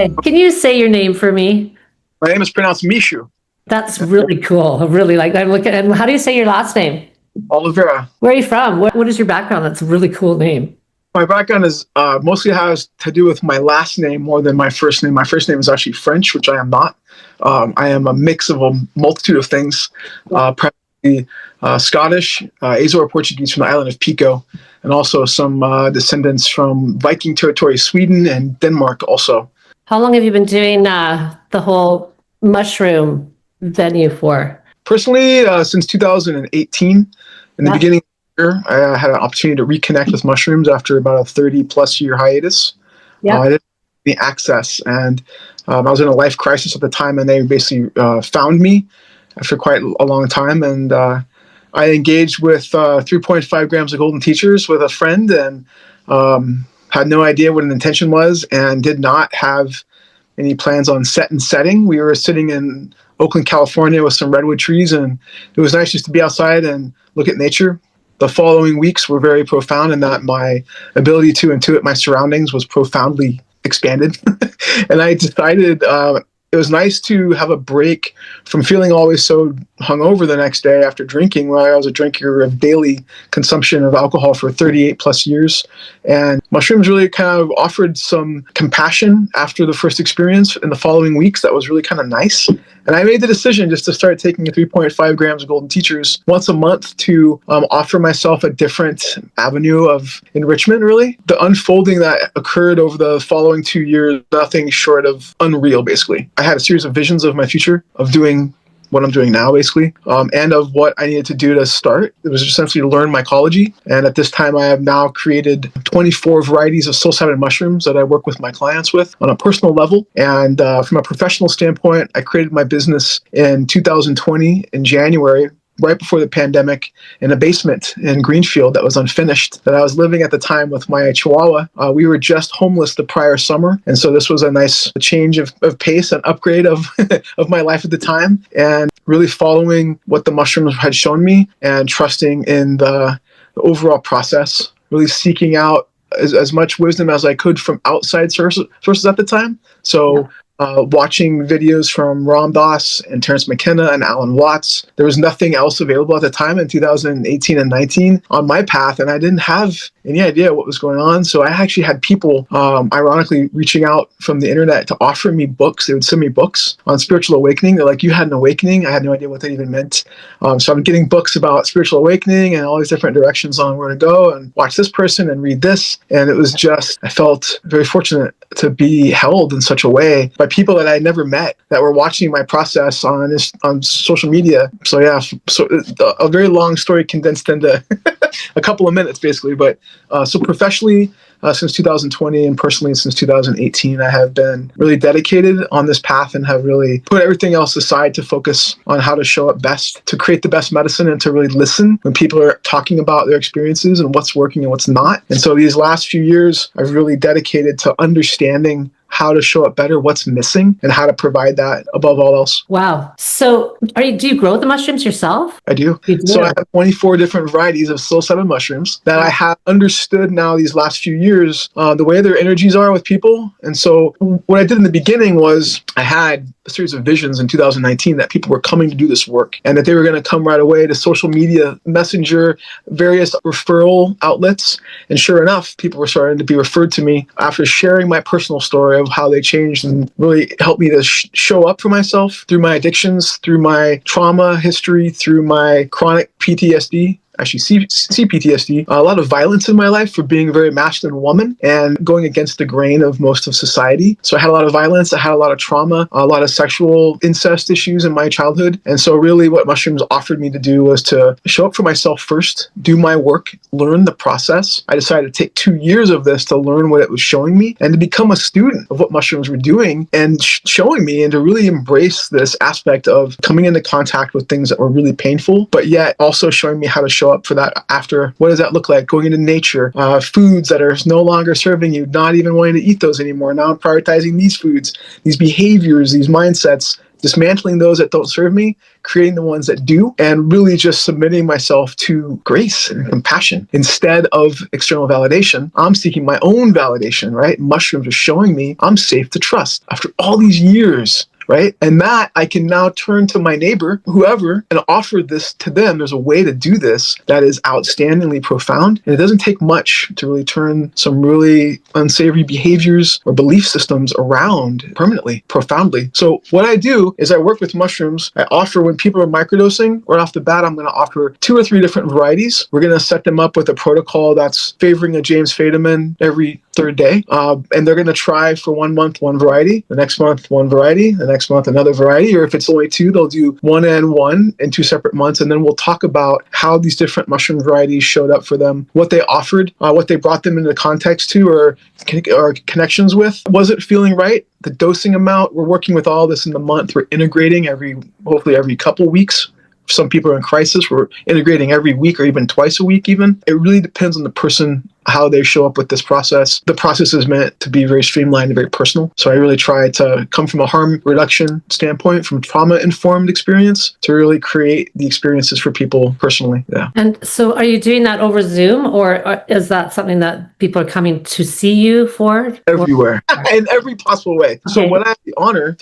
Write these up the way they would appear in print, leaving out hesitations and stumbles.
Okay. Can you say your name for me? My name is pronounced Michou. That's really cool. I really like that. I'm looking. And how do you say your last name? Olivera. Where are you from? What is your background? That's a really cool name. My background is mostly has to do with my last name more than my first name. My first name is actually French, which I am not. I am a mix of a multitude of things, primarily Scottish, Azore Portuguese from the island of Pico, and also some descendants from Viking territory, Sweden and Denmark also. How long have you been doing the whole mushroom venue for? Personally, since 2018, in the beginning of the year, I had an opportunity to reconnect with mushrooms after about a 30-plus year hiatus. I didn't have any access, and I was in a life crisis at the time, and they basically found me after quite a long time, and I engaged with 3.5 grams of golden teachers with a friend, and had no idea what an intention was, and did not have any plans on set and setting. We were sitting in Oakland, California with some redwood trees, and it was nice just to be outside and look at nature. The following weeks were very profound in that my ability to intuit my surroundings was profoundly expanded. And I decided it was nice to have a break from feeling always so hungover the next day after drinking. Well, I was a drinker of daily consumption of alcohol for 38 plus years. And mushrooms really kind of offered some compassion after the first experience in the following weeks. That was really kind of nice. And I made the decision just to start taking 3.5 grams of golden teachers once a month to offer myself a different avenue of enrichment, really. The unfolding that occurred over the following 2 years, nothing short of unreal, basically. I had a series of visions of my future, of doing what I'm doing now, basically, and of what I needed to do to start. It was essentially to learn mycology. And at this time, I have now created 24 varieties of psilocybin mushrooms that I work with my clients with on a personal level. And from a professional standpoint, I created my business in 2020 in January, right before the pandemic, in a basement in Greenfield that was unfinished, that I was living at the time with my Chihuahua. We were just homeless the prior summer, and so this was a nice change of pace and upgrade of of my life at the time, and really following what the mushrooms had shown me and trusting in the overall process, really seeking out as much wisdom as I could from outside sources at the time. So watching videos from Ram Dass and Terence McKenna and Alan Watts. There was nothing else available at the time in 2018 and 19 on my path, and I didn't have any idea what was going on. So I actually had people, ironically, reaching out from the internet to offer me books. They would send me books on spiritual awakening. They're like, you had an awakening? I had no idea what that even meant. So I'm getting books about spiritual awakening and all these different directions on where to go and watch this person and read this. And it was just, I felt very fortunate to be held in such a way by people that I never met that were watching my process on social media. So yeah, so a very long story condensed into a couple of minutes, basically. But so professionally, since 2020 and personally since 2018, I have been really dedicated on this path and have really put everything else aside to focus on how to show up best, to create the best medicine, and to really listen when people are talking about their experiences and what's working and what's not. And so these last few years, I've really dedicated to understanding how to show up better, what's missing, and how to provide that above all else. Wow. So do you grow the mushrooms yourself? I do. So I have 24 different varieties of psilocybin mushrooms that I have understood now these last few years, the way their energies are with people. And so what I did in the beginning was I had a series of visions in 2019 that people were coming to do this work and that they were going to come right away to social media, messenger, various referral outlets. And sure enough, people were starting to be referred to me after sharing my personal story of how they changed and really helped me to show up for myself through my addictions, through my trauma history, through my chronic PTSD. Actually, CPTSD, a lot of violence in my life for being a very masculine woman and going against the grain of most of society. So I had a lot of violence, I had a lot of trauma, a lot of sexual incest issues in my childhood. And so really what mushrooms offered me to do was to show up for myself first, do my work, learn the process. I decided to take 2 years of this to learn what it was showing me and to become a student of what mushrooms were doing and showing me, and to really embrace this aspect of coming into contact with things that were really painful, but yet also showing me how to show up for that after. What does that look like? Going into nature, foods that are no longer serving you, not even wanting to eat those anymore. Now I'm prioritizing these foods, these behaviors, these mindsets, dismantling those that don't serve me, creating the ones that do, and really just submitting myself to grace and compassion. Instead of external validation, I'm seeking my own validation, right? Mushrooms are showing me I'm safe to trust after all these years. Right? And that I can now turn to my neighbor, whoever, and offer this to them. There's a way to do this that is outstandingly profound. And it doesn't take much to really turn some really unsavory behaviors or belief systems around permanently, profoundly. So what I do is I work with mushrooms. I offer, when people are microdosing, right off the bat, I'm going to offer 2 or 3 different varieties. We're going to set them up with a protocol that's favoring a James Fadiman every 3rd day. And they're going to try for 1 month, 1 variety, the next month, 1 variety, the next month, another variety. Or if it's only 2, they'll do 1 and 1 in 2 separate months. And then we'll talk about how these different mushroom varieties showed up for them, what they offered, what they brought them into context to or connections with. Was it feeling right? The dosing amount, we're working with all this in the month. We're integrating hopefully every couple weeks. Some people are in crisis. We're integrating every week or even twice a week even. It really depends on the person, how they show up with this process. The process is meant to be very streamlined and very personal. So I really try to come from a harm reduction standpoint, from trauma-informed experience, to really create the experiences for people personally. Yeah. And so are you doing that over Zoom, or is that something that people are coming to see you for? Everywhere. In every possible way. Okay. So what I have the honor,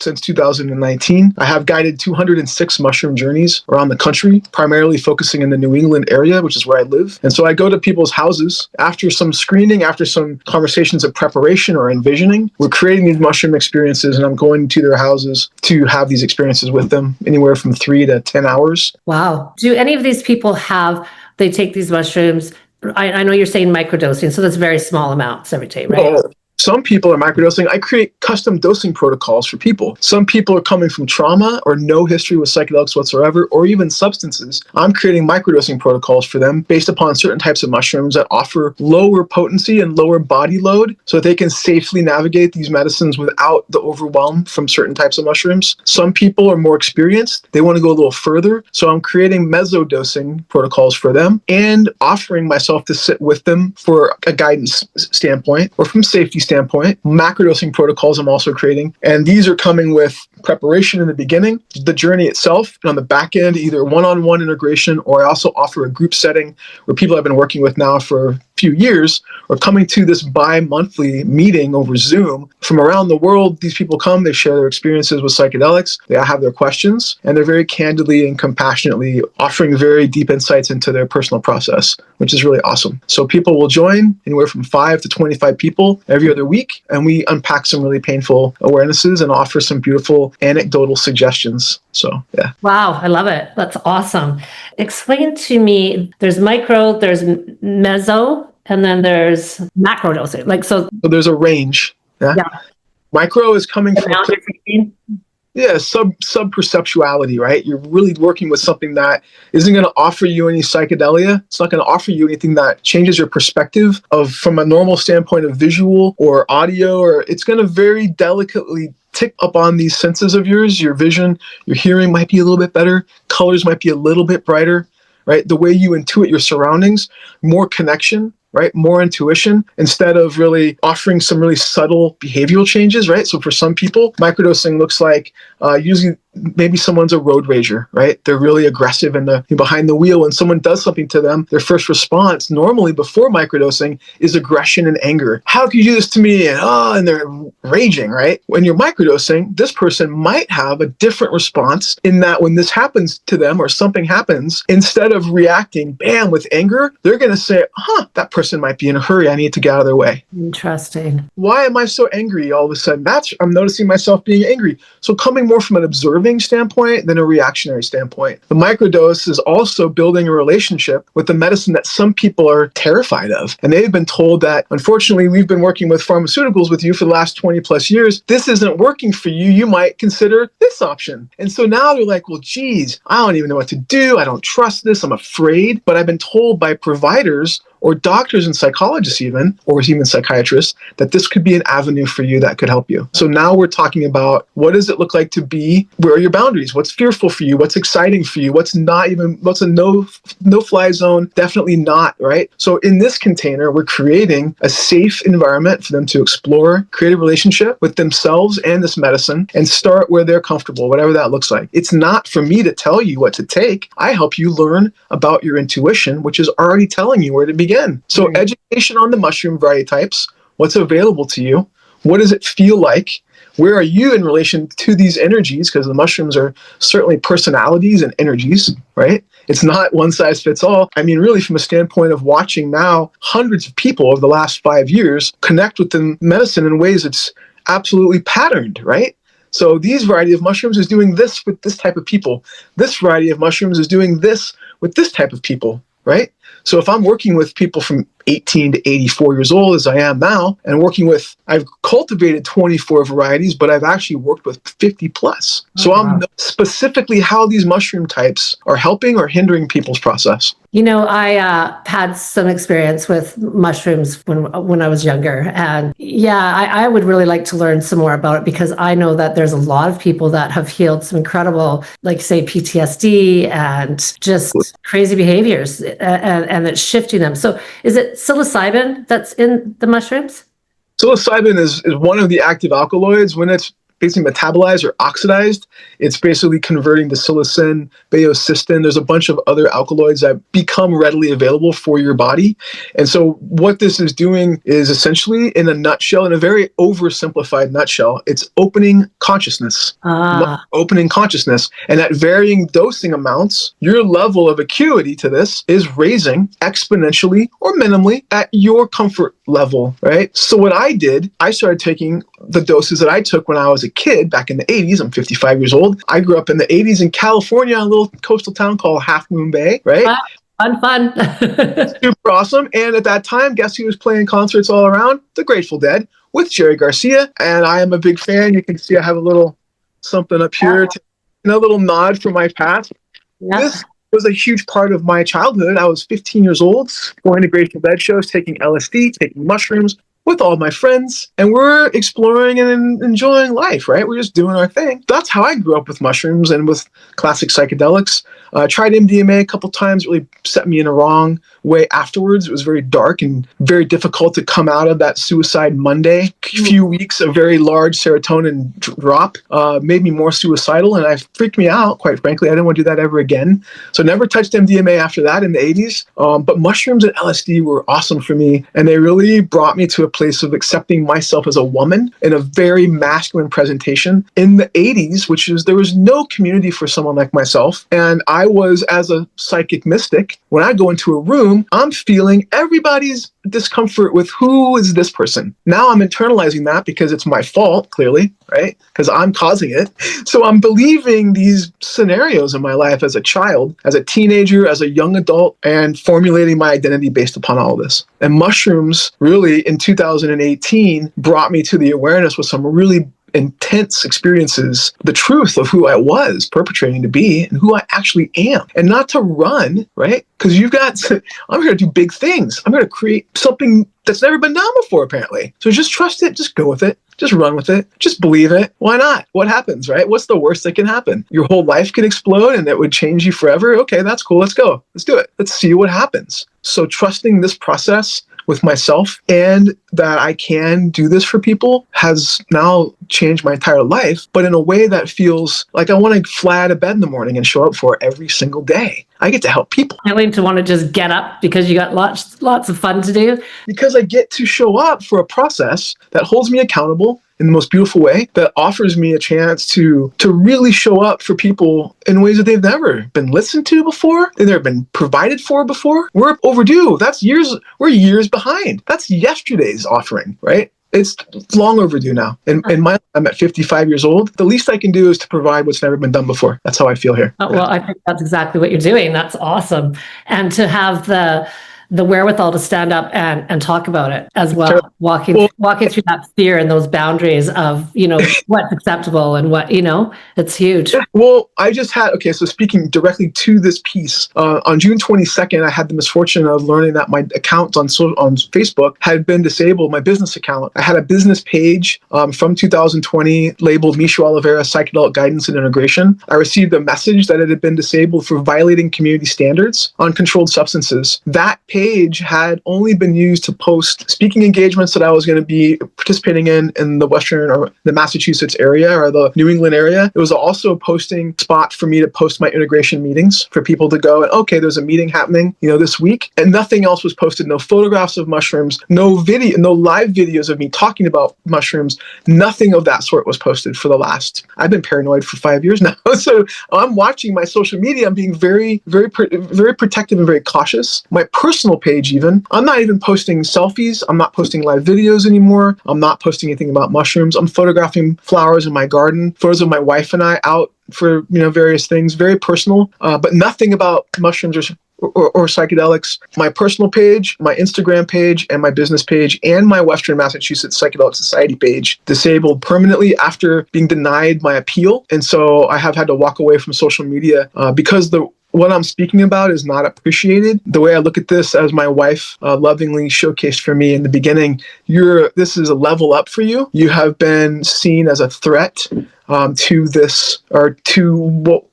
since 2019, I have guided 206 mushroom journeys around the country, primarily focusing in the New England area, which is where I live. And so I go to people's houses after some screening, after some conversations of preparation or envisioning. We're creating these mushroom experiences, and I'm going to their houses to have these experiences with them, anywhere from 3 to 10 hours. Wow. Do any of these people they take these mushrooms? I know you're saying microdosing, so that's very small amounts every day, right? Well, some people are microdosing. I create custom dosing protocols for people. Some people are coming from trauma or no history with psychedelics whatsoever, or even substances. I'm creating microdosing protocols for them based upon certain types of mushrooms that offer lower potency and lower body load so that they can safely navigate these medicines without the overwhelm from certain types of mushrooms. Some people are more experienced. They want to go a little further. So I'm creating mesodosing protocols for them and offering myself to sit with them for a guidance standpoint or from safety standpoint. Macrodosing protocols I'm also creating, and these are coming with preparation in the beginning, the journey itself, and on the back end, either one-on-one integration, or I also offer a group setting where people I've been working with now for a few years are coming to this bi-monthly meeting over Zoom. From around the world, these people come, they share their experiences with psychedelics, they have their questions, and they're very candidly and compassionately offering very deep insights into their personal process, which is really awesome. So people will join, anywhere from 5 to 25 people every other week, and we unpack some really painful awarenesses and offer some beautiful anecdotal suggestions. So, yeah. Wow, I love it. That's awesome. Explain to me, there's micro, there's meso, and then there's macro dosing. So there's a range. Yeah. Micro is coming from sub-perceptuality, right? You're really working with something that isn't going to offer you any psychedelia. It's not going to offer you anything that changes your perspective from a normal standpoint of visual or audio, or it's going to very delicately tick up on these senses of yours. Your vision, your hearing might be a little bit better. Colors might be a little bit brighter, right? The way you intuit your surroundings, more connection, right? More intuition, instead of really offering some really subtle behavioral changes, right? So for some people, microdosing looks like using, maybe someone's a road rager, right? They're really aggressive and behind the wheel. When someone does something to them, their first response normally before microdosing is aggression and anger. How could you do this to me? And they're raging, right? When you're microdosing, this person might have a different response in that when this happens to them or something happens, instead of reacting, bam, with anger, they're going to say, that person might be in a hurry. I need to get out of their way. Interesting. Why am I so angry all of a sudden? I'm noticing myself being angry. So coming more from an observing standpoint than a reactionary standpoint. The microdose is also building a relationship with the medicine that some people are terrified of. And they've been told that, unfortunately, we've been working with pharmaceuticals with you for the last 20 plus years. This isn't working for you. You might consider this option. And so now they're like, well, geez, I don't even know what to do. I don't trust this. I'm afraid. But I've been told by providers or doctors and psychologists even, or even psychiatrists, that this could be an avenue for you that could help you. So now we're talking about, what does it look like to be? Where are your boundaries? What's fearful for you? What's exciting for you? What's a no-fly zone? Definitely not, right? So in this container, we're creating a safe environment for them to explore, create a relationship with themselves and this medicine, and start where they're comfortable, whatever that looks like. It's not for me to tell you what to take. I help you learn about your intuition, which is already telling you where to begin. So education on the mushroom variety types, what's available to you, what does it feel like, where are you in relation to these energies, because the mushrooms are certainly personalities and energies, right? It's not one size fits all. I mean, really, from a standpoint of watching now hundreds of people over the last 5 years connect with the medicine in ways that's absolutely patterned, right? So these variety of mushrooms is doing this with this type of people. This variety of mushrooms is doing this with this type of people, right? So if I'm working with people from 18 to 84 years old, as I am now, and I've cultivated 24 varieties, but I've actually worked with 50 plus. So I'm specifically how these mushroom types are helping or hindering people's process. You know, I had some experience with mushrooms when I was younger. And I would really like to learn some more about it, because I know that there's a lot of people that have healed some incredible, like say PTSD and just crazy behaviors, and it's shifting them. So is it psilocybin that's in the mushrooms? Psilocybin is one of the active alkaloids. When it's basically metabolized or oxidized, it's basically converting to psilocin, baeocystin. There's a bunch of other alkaloids that become readily available for your body. And so what this is doing is essentially, in a nutshell, in a very oversimplified nutshell, it's opening consciousness. Opening consciousness. And at varying dosing amounts, your level of acuity to this is raising exponentially or minimally at your comfort level, right? So what I did, I started taking the doses that I took when I was a kid back in the 80s. I'm 55 years old. I grew up in the 80s in California, a little coastal town called Half Moon Bay, right? Wow, fun. Super awesome. And at that time, guess who was playing concerts all around? The Grateful Dead with Jerry Garcia. And I am a big fan. You can see I have a little something up here, a little nod from my past. This was a huge part of my childhood. I was 15 years old, going to Grateful Dead shows, taking LSD, taking mushrooms with all my friends, and we're exploring and enjoying life, right? We're just doing our thing. That's how I grew up with mushrooms and with classic psychedelics. Tried MDMA a couple times, really set me in a wrong way afterwards. It was very dark and very difficult to come out of that suicide Monday. A few weeks of very large serotonin drop made me more suicidal, and it freaked me out, quite frankly. I didn't want to do that ever again. So never touched MDMA after that in the 80s. But mushrooms and LSD were awesome for me, and they really brought me to a place of accepting myself as a woman in a very masculine presentation. In the 80s, there was no community for someone like myself, and I was, as a psychic mystic, when I go into a room, I'm feeling everybody's discomfort with, who is this person? Now I'm internalizing that because it's my fault, clearly, right? Because I'm causing it. So I'm believing these scenarios in my life as a child, as a teenager, as a young adult, and formulating my identity based upon all of this. And mushrooms really in 2018 brought me to the awareness with some really intense experiences, the truth of who I was perpetrating to be and who I actually am, and not to run, right? Because I'm here to do big things. I'm going to create something that's never been done before, apparently. So just trust it, just go with it, just run with it, just believe it. Why not? What happens, right? What's the worst that can happen? Your whole life could explode and it would change you forever. Okay, that's cool. Let's go. Let's do it. Let's see what happens. So trusting this process with myself and that I can do this for people has now changed my entire life, but in a way that feels like I want to fly out of bed in the morning and show up for every single day. I get to help people. I like to want to just get up because you got lots of fun to do. Because I get to show up for a process that holds me accountable in the most beautiful way, that offers me a chance to really show up for people in ways that they've never been listened to before, they've never been provided for before. We're overdue. We're years behind. That's yesterday's offering, right? It's long overdue now. In my life, I'm at 55 years old. The least I can do is to provide what's never been done before. That's how I feel here. Well, I think that's exactly what you're doing. That's awesome. And to have the wherewithal to stand up and talk about it as well, Terrible. walking through that fear and those boundaries of, what's acceptable and what, it's huge. Well, I just had, okay, so speaking directly to this piece, on June 22nd, I had the misfortune of learning that my account on Facebook had been disabled, my business account. I had a business page from 2020 labeled Michou Olivera, Psychedelic Guidance and Integration. I received a message that it had been disabled for violating community standards on controlled substances. That page had only been used to post speaking engagements that I was going to be participating in the Western or the Massachusetts area or the New England area. It was also a posting spot for me to post my integration meetings for people to go and, okay, there's a meeting happening, this week. And nothing else was posted. No photographs of mushrooms, no live videos of me talking about mushrooms. Nothing of that sort was posted for I've been paranoid for 5 years now. So I'm watching my social media. I'm being very, very, very protective and very cautious. My personal page, even, I'm not even posting selfies. I'm not posting live videos anymore. I'm not posting anything about mushrooms. I'm photographing flowers in my garden, photos of my wife and I out for various things, very personal, but nothing about mushrooms or psychedelics. My personal page, my Instagram page, and my business page, and my Western Massachusetts Psychedelic Society page disabled permanently after being denied my appeal. And so I have had to walk away from social media because what I'm speaking about is not appreciated. The way I look at this, as my wife lovingly showcased for me in the beginning, this is a level up for you. You have been seen as a threat to this or to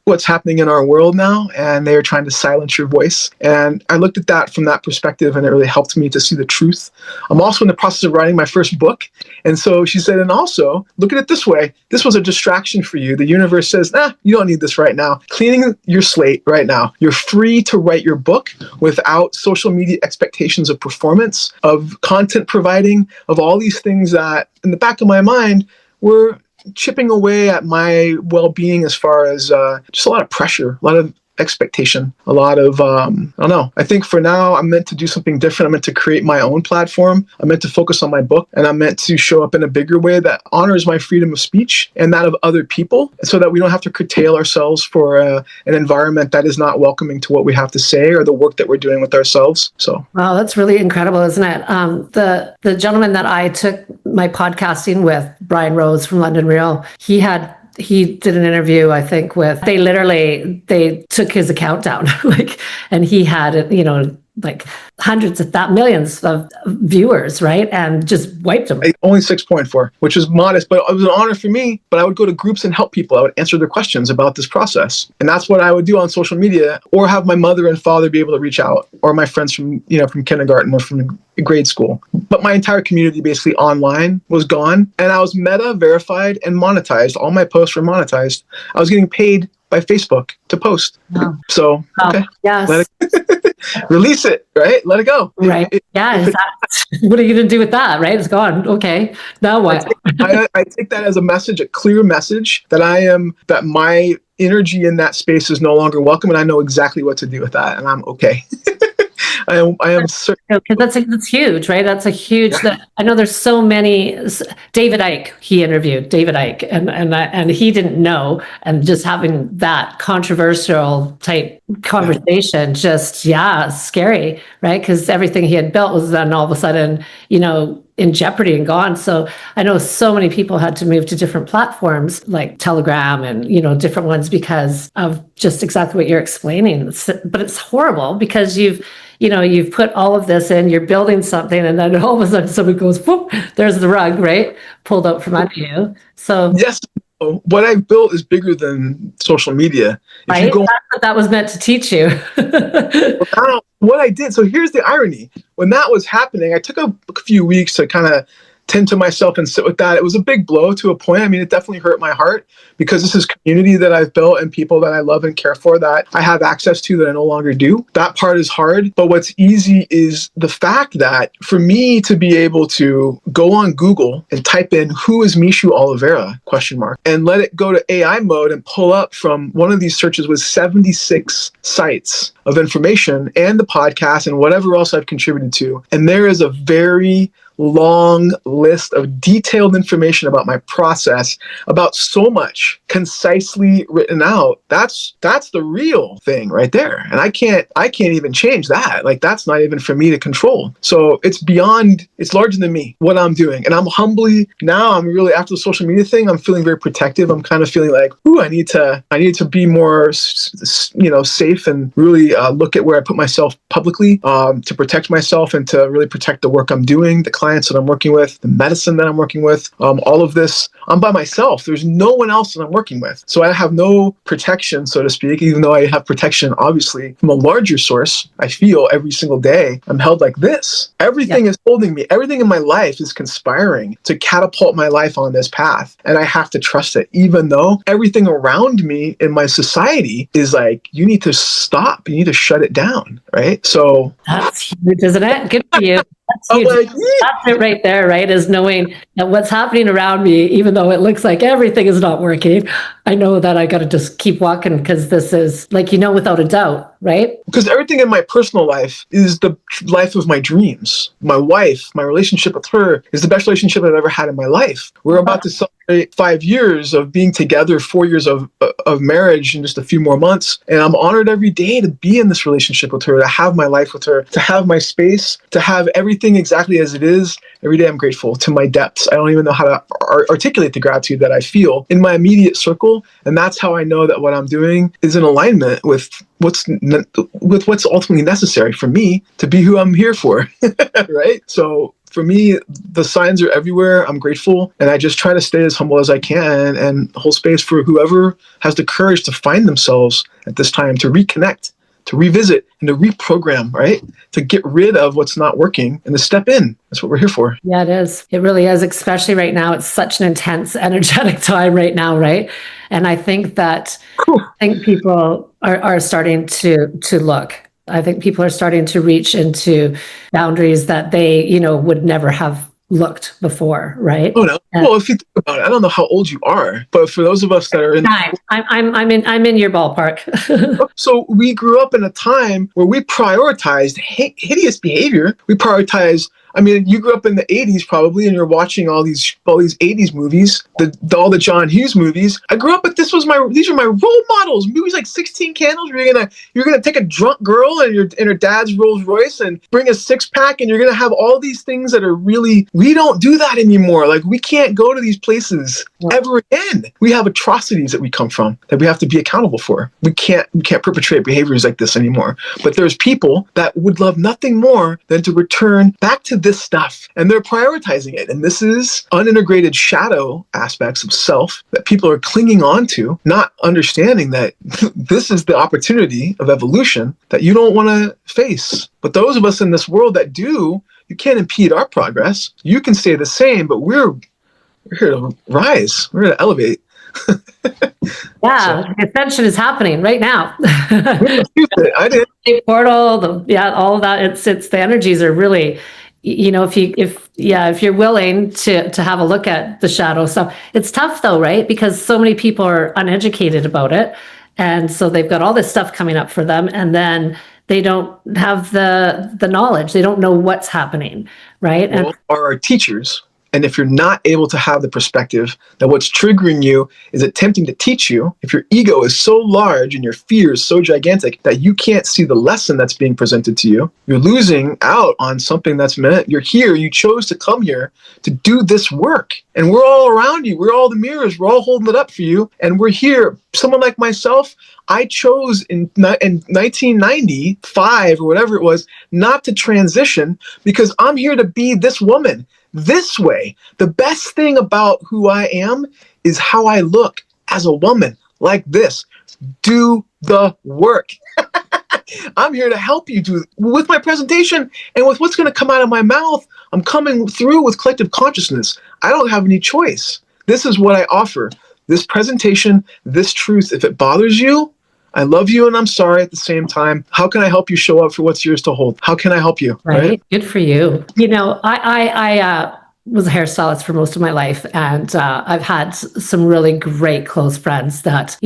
what's happening in our world now, and they are trying to silence your voice. And I looked at that from that perspective, and it really helped me to see the truth. I'm also in the process of writing my first book. And so she said, and also, look at it this way. This was a distraction for you. The universe says, you don't need this right now. Cleaning your slate right now. You're free to write your book without social media expectations of performance, of content providing, of all these things that, in the back of my mind, were chipping away at my well-being as far as just a lot of pressure, a lot of expectation, a lot of, I don't know. I think for now, I'm meant to do something different. I'm meant to create my own platform. I'm meant to focus on my book, and I'm meant to show up in a bigger way that honors my freedom of speech and that of other people, so that we don't have to curtail ourselves for an environment that is not welcoming to what we have to say or the work that we're doing with ourselves. So, wow, that's really incredible, isn't it? The gentleman that I took my podcasting with, Brian Rose from London Real, he did an interview, I think, they took his account down, and he had, like hundreds of millions of viewers, right? And just wiped them. Only 6.4, which is modest, but it was an honor for me. But I would go to groups and help people. I would answer their questions about this process. And that's what I would do on social media, or have my mother and father be able to reach out, or my friends from kindergarten or from grade school. But my entire community basically online was gone. And I was meta verified and monetized. All my posts were monetized. I was getting paid by Facebook to post. Wow. So, okay. Yes. Release it, right? Let it go. Right. What are you going to do with that, right? It's gone. Okay. Now what? I take that as a message, a clear message that my energy in that space is no longer welcome, and I know exactly what to do with that, and I'm okay. I am certain. Because that's huge, right? That's a huge. I know there's so many. David Icke, he interviewed David Icke, and he didn't know, and just having that controversial type conversation, just scary, right? Because everything he had built was then all of a sudden, in jeopardy and gone. So I know so many people had to move to different platforms like Telegram and, different ones because of just exactly what you're explaining. But it's horrible because you've put all of this in, you're building something, and then all of a sudden somebody goes, whoop, there's the rug, right? Pulled out from under you. So yes, what I've built is bigger than social media. Right? That's what that was meant to teach you. What I did, so here's the irony. When that was happening, I took a few weeks to kind of tend to myself and sit with that. It was a big blow to a point. I mean, it definitely hurt my heart because this is community that I've built and people that I love and care for that I have access to that I no longer do. That part is hard. But what's easy is the fact that for me to be able to go on Google and type in who is Michou Olivera ? And let it go to AI mode and pull up from one of these searches with 76 sites of information and the podcast and whatever else I've contributed to. And there is a very long list of detailed information about my process, about so much concisely written out. That's the real thing right there. And I can't even change that. Like, that's not even for me to control. So it's larger than me, what I'm doing. And I'm really, after the social media thing, I'm feeling very protective. I'm kind of feeling like, ooh, I need to be more, safe, and really look at where I put myself publicly, to protect myself and to really protect the work I'm doing, the clients that I'm working with, the medicine that I'm working with, all of this. I'm by myself. There's no one else that I'm working with. So I have no protection, so to speak, even though I have protection, obviously, from a larger source. I feel every single day I'm held like this. Everything is holding me. Everything in my life is conspiring to catapult my life on this path. And I have to trust it, even though everything around me in my society is like, you need to stop. You need to shut it down, right? So that's huge, isn't it? Good for you. That's huge. like, That's it right there, right? Is knowing that what's happening around me, even though it looks like everything is not working, I know that I got to just keep walking, because this is, like, without a doubt, right? Because everything in my personal life is the life of my dreams. My wife, my relationship with her is the best relationship I've ever had in my life. We're about to celebrate 5 years of being together, 4 years of marriage in just a few more months. And I'm honored every day to be in this relationship with her, to have my life with her, to have my space, to have everything exactly as it is. Every day I'm grateful to my depths. I don't even know how to articulate the gratitude that I feel in my immediate circle. And that's how I know that what I'm doing is in alignment with what's ultimately necessary for me to be who I'm here for, right? So for me, the signs are everywhere. I'm grateful, and I just try to stay as humble as I can and hold space for whoever has the courage to find themselves at this time, to reconnect, to revisit, and to reprogram, right? To get rid of what's not working and to step in. That's what we're here for. Yeah, it is. It really is, especially right now. It's such an intense, energetic time right now, right? And I think that people are starting to look. I think people are starting to reach into boundaries that they, would never have looked before, right? Oh no. Well, if you think about it, I don't know how old you are, but for those of us that are in, I'm in your ballpark. So we grew up in a time where we prioritized hideous behavior. We prioritized. I mean, you grew up in the 80s probably, and you're watching all these 80s movies, all the John Hughes movies. I grew up with these are my role models. Movies like 16 Candles, where you're gonna take a drunk girl in her dad's Rolls Royce and bring a 6-pack, and you're gonna have all these things that are really, we don't do that anymore. Like, we can't go to these places ever again. We have atrocities that we come from that we have to be accountable for. We can't perpetrate behaviors like this anymore. But there's people that would love nothing more than to return back to this stuff, and they're prioritizing it. And this is unintegrated shadow aspects of self that people are clinging on to, not understanding that this is the opportunity of evolution that you don't want to face. But those of us in this world that do, you can't impede our progress. You can stay the same, but we're here to rise. We're here to elevate. Yeah, so the ascension is happening right now. I did. The portal, all of that. It's the energies are really, if you're willing to have a look at the shadow stuff. It's tough though, right? Because so many people are uneducated about it, and so they've got all this stuff coming up for them, and then they don't have the knowledge. They don't know what's happening, right? Well, our teachers. And if you're not able to have the perspective that what's triggering you is attempting to teach you, if your ego is so large and your fear is so gigantic that you can't see the lesson that's being presented to you, you're losing out on something that's meant. You're here. You chose to come here to do this work. And we're all around you. We're all the mirrors. We're all holding it up for you. And we're here. Someone like myself, I chose in 1995 or whatever it was, not to transition, because I'm here to be this woman. This way, the best thing about who I am is how I look as a woman, like this. Do the work. I'm here to help you with my presentation and with what's going to come out of my mouth. I'm coming through with collective consciousness. I don't have any choice. This is what I offer. This presentation, this truth. If it bothers you, I love you and I'm sorry at the same time. How can I help you show up for what's yours to hold? How can I help you? Right. Good for you. I was a hairstylist for most of my life, and I've had some really great close friends that,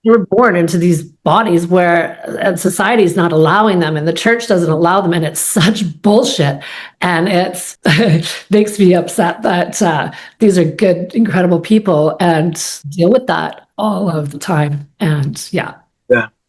we're born into these bodies where society is not allowing them and the church doesn't allow them, and it's such bullshit. And it's makes me upset that these are good, incredible people and deal with that all of the time. And yeah.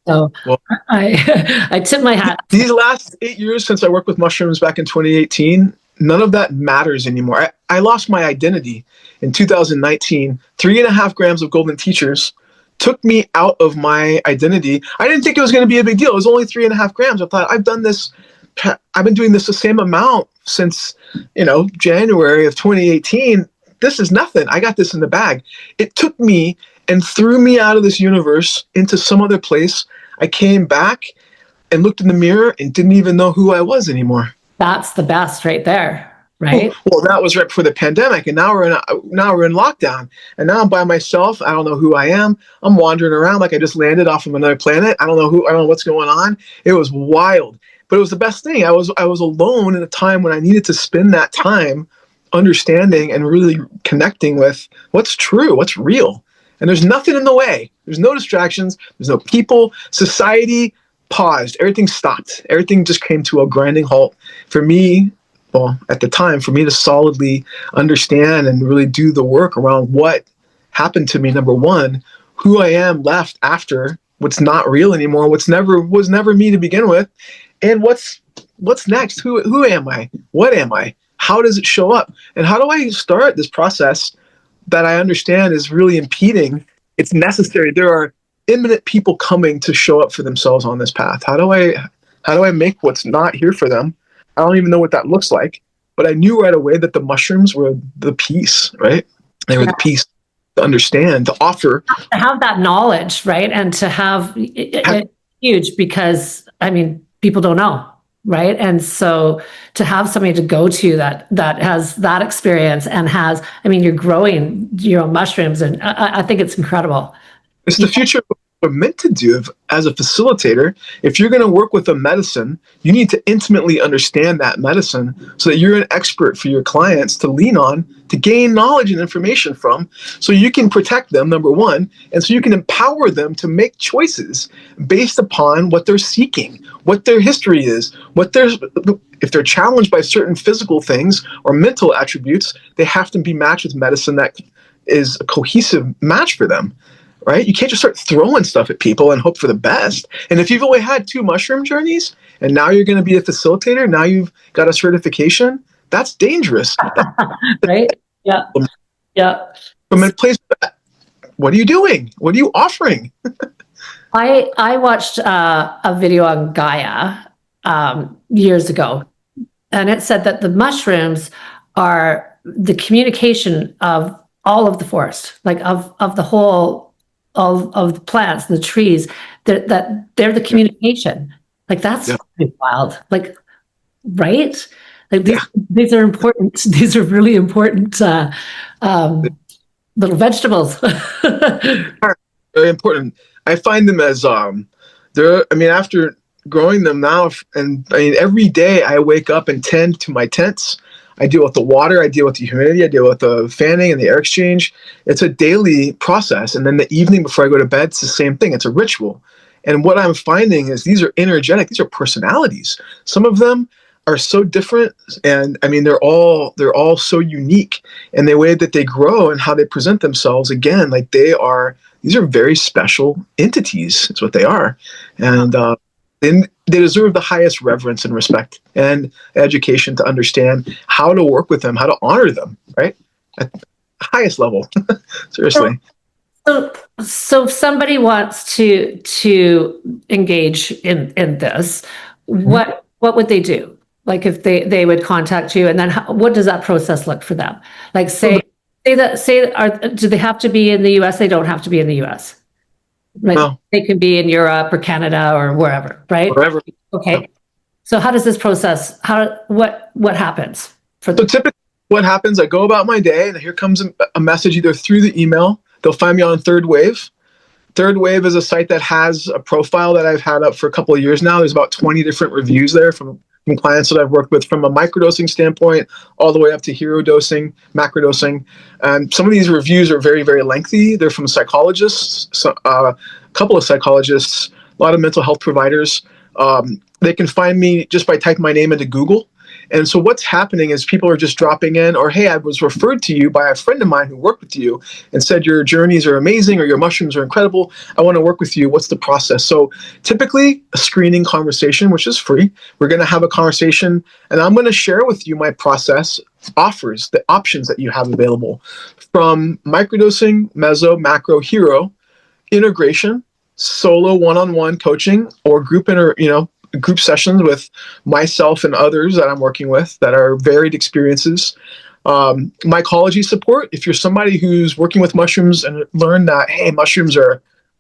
So well, I tip my hat. These last 8 years since I worked with mushrooms back in 2018, none of that matters anymore. I lost my identity in 2019. 3.5 grams of golden teachers took me out of my identity. I didn't think it was going to be a big deal. It was only 3.5 grams. I thought, I've been doing this the same amount since, January of 2018. This is nothing. I got this in the bag. It took me and threw me out of this universe into some other place. I came back and looked in the mirror and didn't even know who I was anymore. That's the best right there, right? Well, that was right before the pandemic, and now we're in lockdown, and now I'm by myself. I don't know who I am. I'm wandering around like I just landed off of another planet. I don't know what's going on. It was wild, but it was the best thing. I was alone in a time when I needed to spend that time understanding and really connecting with what's true, what's real. And there's nothing in the way. There's no distractions. There's no people. Society paused. Everything stopped. Everything just came to a grinding halt. For me, well, at the time, for me to solidly understand and really do the work around what happened to me, number one, who I am left after, what's not real anymore, was never me to begin with, and what's next? Who am I? What am I? How does it show up? And how do I start this process that I understand is really impeding? It's necessary. There are imminent people coming to show up for themselves on this path. How do I make what's not here for them? I don't even know what that looks like, but I knew right away that the mushrooms were the piece, right? They were the piece to understand, to offer. To have that knowledge, right? And to have it huge, because people don't know, right? And so to have somebody to go to that has that experience and you're growing your own mushrooms, and I think it's incredible. It's the future of what we're meant to do as a facilitator. If you're going to work with a medicine, you need to intimately understand that medicine so that you're an expert for your clients to lean on, to gain knowledge and information from, so you can protect them, number one, and so you can empower them to make choices based upon what they're seeking, what their history is, if they're challenged by certain physical things or mental attributes, they have to be matched with medicine that is a cohesive match for them. Right? You can't just start throwing stuff at people and hope for the best. And if you've only had 2 mushroom journeys and now you're going to be a facilitator, now you've got a certification, that's dangerous. Right? Yeah. Yeah. From a place, what are you doing? What are you offering? I watched a video on Gaia years ago, and it said that the mushrooms are the communication of all of the forest, like of the whole of the plants and the trees, that they're the communication. Like that's wild. Like, right? Like these are important. These are really important little vegetables. Very important. I find them as after growing them now, and every day I wake up and tend to my tents. I deal with the water, I deal with the humidity, I deal with the fanning and the air exchange. It's a daily process. And then the evening before I go to bed, it's the same thing. It's a ritual. And what I'm finding is these are energetic, these are personalities. Some of them are so different, and they're all so unique in the way that they grow and how they present themselves. Again, like these are very special entities, is what they are. And they deserve the highest reverence and respect and education to understand how to work with them, how to honor them, right? At the highest level. Seriously. So if somebody wants to engage in this, what would they do? Like if they would contact you, and then what does that process look for them? Like do they have to be in the US? They don't have to be in the US. Right? No. They can be in Europe or Canada or wherever, right? Wherever. Okay. So how does this process, what happens? So typically what happens, I go about my day and here comes a message either through the email. They'll find me on Third Wave. Third Wave is a site that has a profile that I've had up for a couple of years now. There's about 20 different reviews there from clients that I've worked with from a microdosing standpoint, all the way up to hero dosing, macrodosing. And some of these reviews are very, very lengthy. They're from psychologists, couple of psychologists, a lot of mental health providers. They can find me just by typing my name into Google. And so what's happening is people are just dropping in, or, hey, I was referred to you by a friend of mine who worked with you and said your journeys are amazing or your mushrooms are incredible. I want to work with you. What's the process? So typically a screening conversation, which is free. We're going to have a conversation and I'm going to share with you my process offers, the options that you have available, from microdosing, meso, macro, hero, integration, solo one-on-one coaching, or group sessions with myself and others that I'm working with that are varied experiences. Mycology support. If you're somebody who's working with mushrooms and learn that, hey,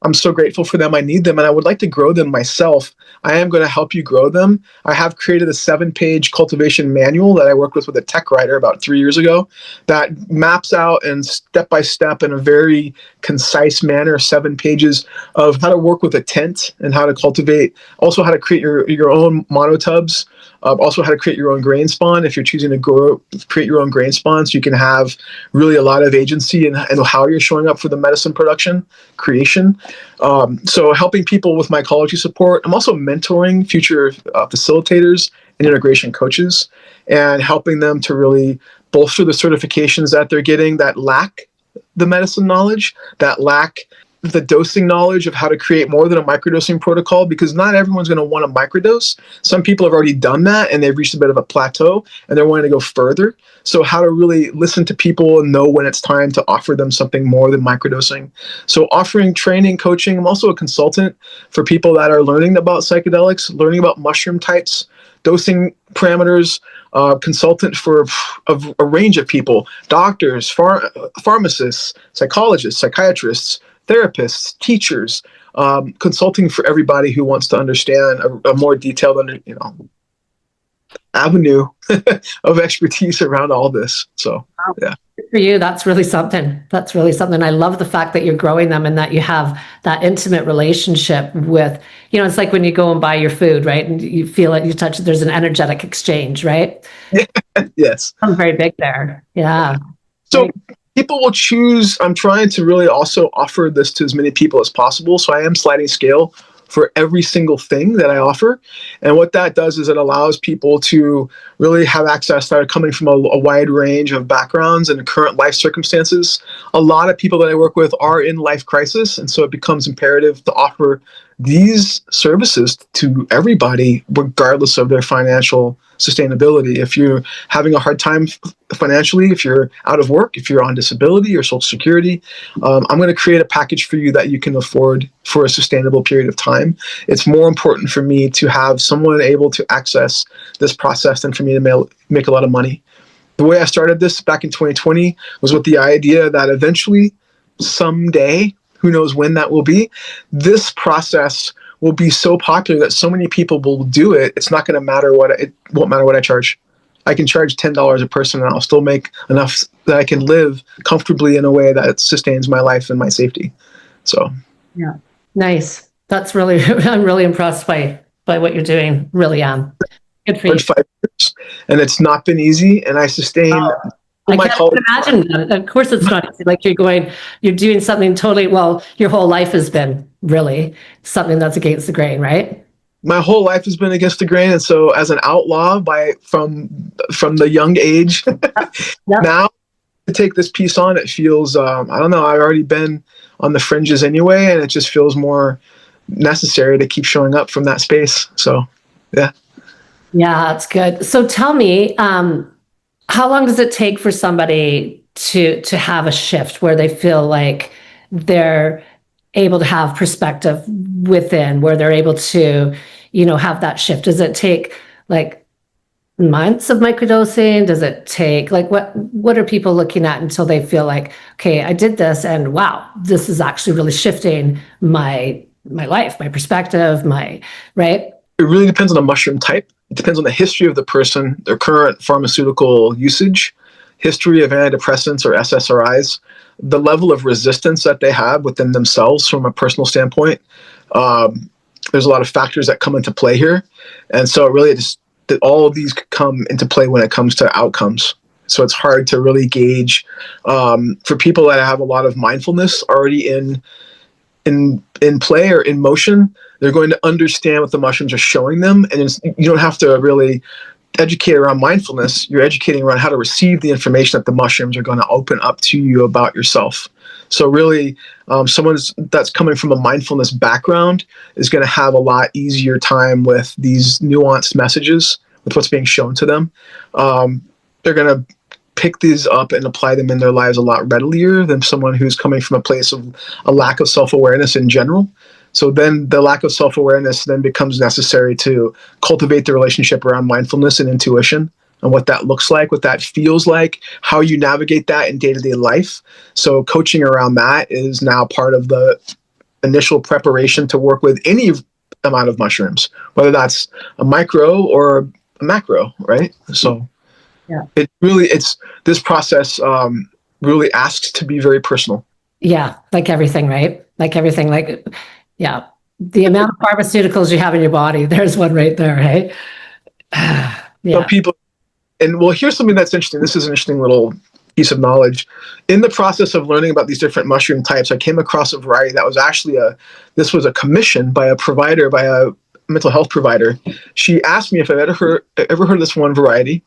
I'm so grateful for them, I need them, and I would like to grow them myself, I am going to help you grow them. I have created a 7-page cultivation manual that I worked with a tech writer about 3 years ago that maps out and step by step in a very concise manner, 7 pages of how to work with a tent and how to cultivate, also how to create your own monotubs, also how to create your own grain spawn if you're choosing to create your own grain spawn, so you can have really a lot of agency in how you're showing up for the medicine production, creation. So helping people with mycology support. I'm also mentoring future facilitators and integration coaches and helping them to really bolster the certifications that they're getting that lack the medicine knowledge, that lack the dosing knowledge of how to create more than a microdosing protocol, because not everyone's going to want to microdose. Some people have already done that and they've reached a bit of a plateau and they're wanting to go further. So how to really listen to people and know when it's time to offer them something more than microdosing. So offering training, coaching. I'm also a consultant for people that are learning about psychedelics, learning about mushroom types, dosing parameters, consultant for a range of people, doctors, pharmacists, psychologists, psychiatrists, therapists, teachers, consulting for everybody who wants to understand a more detailed avenue of expertise around all this. So, yeah. Good for you. That's really something. That's really something. I love the fact that you're growing them and that you have that intimate relationship with, it's like when you go and buy your food, right? And you feel it, you touch it, there's an energetic exchange, right? Yes. I'm very big there. Yeah. So people will choose. I'm trying to really also offer this to as many people as possible. So I am sliding scale for every single thing that I offer. And what that does is it allows people to really have access that are coming from a wide range of backgrounds and current life circumstances. A lot of people that I work with are in life crisis. And so it becomes imperative to offer these services to everybody, regardless of their financial sustainability. If you're having a hard time financially, if you're out of work, if you're on disability or Social Security, I'm going to create a package for you that you can afford for a sustainable period of time. It's more important for me to have someone able to access this process than for me to make a lot of money. The way I started this back in 2020 was with the idea that eventually, someday, who knows when that will be, this process will be so popular that so many people will do it. It's not going to matter it won't matter what I charge. I can charge $10 a person and I'll still make enough that I can live comfortably in a way that sustains my life and my safety. So, yeah, nice. That's really, I'm really impressed by what you're doing. Really am. Good for you. 5 years, and it's not been easy. And I sustain. I can't imagine that. Of course, it's not easy. Like you're doing something totally. Well, your whole life has been really something that's against the grain, right? My whole life has been against the grain, and so as an outlaw from the young age, now to take this piece on, it feels I don't know. I've already been on the fringes anyway, and it just feels more necessary to keep showing up from that space. So, yeah. Yeah, that's good. So tell me, how long does it take for somebody to have a shift where they feel like they're able to have perspective within, where they're able to, have that shift? Does it take like months of microdosing? Does it take what are people looking at until they feel like, okay, I did this and wow, this is actually really shifting my life, my perspective, right? It really depends on the mushroom type. It depends on the history of the person, their current pharmaceutical usage, history of antidepressants or SSRIs, the level of resistance that they have within themselves from a personal standpoint. There's a lot of factors that come into play here. And so it really just that all of these come into play when it comes to outcomes. So it's hard to really gauge for people that have a lot of mindfulness already in in play or in motion, they're going to understand what the mushrooms are showing them. And you don't have to really educate around mindfulness. You're educating around how to receive the information that the mushrooms are going to open up to you about yourself. So really, someone that's coming from a mindfulness background is going to have a lot easier time with these nuanced messages, with what's being shown to them. They're going to pick these up and apply them in their lives a lot readilier than someone who's coming from a place of a lack of self-awareness in general. So then the lack of self-awareness then becomes necessary to cultivate the relationship around mindfulness and intuition, and what that looks like, what that feels like, how you navigate that in day-to-day life. So coaching around that is now part of the initial preparation to work with any amount of mushrooms, whether that's a micro or a macro, right? So yeah, it's this process really asks to be very personal. yeah, like everything, right? Like everything, like, yeah, the amount of pharmaceuticals you have in your body, there's one right there, right? Some Yeah. people, and well, here's something that's interesting. This is an interesting little piece of knowledge. In the process of learning about these different mushroom types, I came across a variety that was actually this was a commission by a provider, by a mental health provider. She asked me if I've ever heard of this one variety,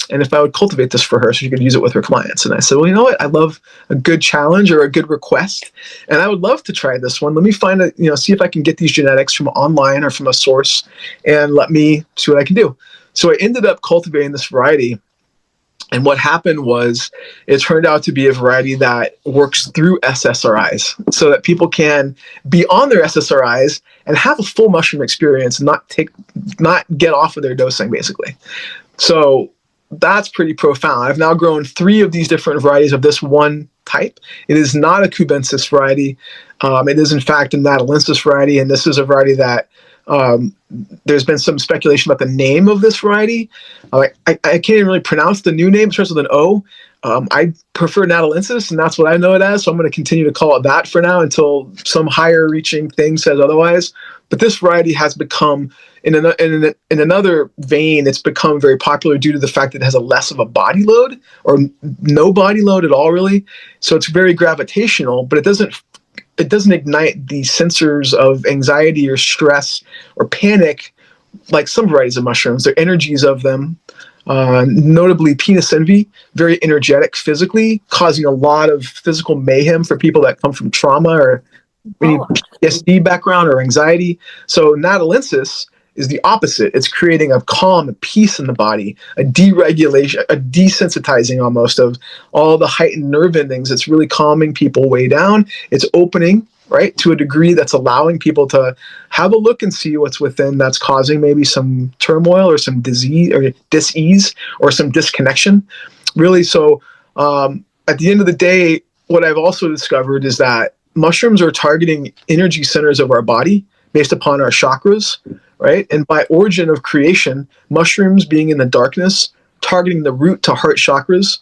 and if I would cultivate this for her so she could use it with her clients. And I said, well, you know what? I love a good challenge or a good request, and I would love to try this one. Let me find see if I can get these genetics from online or from a source, and let me see what I can do. So I ended up cultivating this variety. And what happened was it turned out to be a variety that works through SSRIs, so that people can be on their SSRIs and have a full mushroom experience and not get off of their dosing, basically. So that's pretty profound. I've now grown 3 of these different varieties of this one type. It is not a cubensis variety. It is, in fact, a natalensis variety, and this is a variety that there's been some speculation about the name of this variety. I can't even really pronounce the new name. It starts with an O. I prefer natalensis, and that's what I know it as, so I'm going to continue to call it that for now until some higher-reaching thing says otherwise. But this variety has become, in another vein, it's become very popular due to the fact that it has a less of a body load, or no body load at all, really. So it's very gravitational, but it doesn't ignite the sensors of anxiety or stress or panic like some varieties of mushrooms. The energies of them, notably penis envy, very energetic physically, causing a lot of physical mayhem for people that come from trauma or any PTSD background or anxiety. So natalensis is the opposite. It's creating a calm, a peace in the body, a deregulation, a desensitizing almost of all the heightened nerve endings. It's really calming people way down. It's opening, right, to a degree that's allowing people to have a look and see what's within that's causing maybe some turmoil or some disease or dis-ease or some disconnection. Really, so at the end of the day, what I've also discovered is that mushrooms are targeting energy centers of our body based upon our chakras, right? And by origin of creation, mushrooms being in the darkness, targeting the root to heart chakras,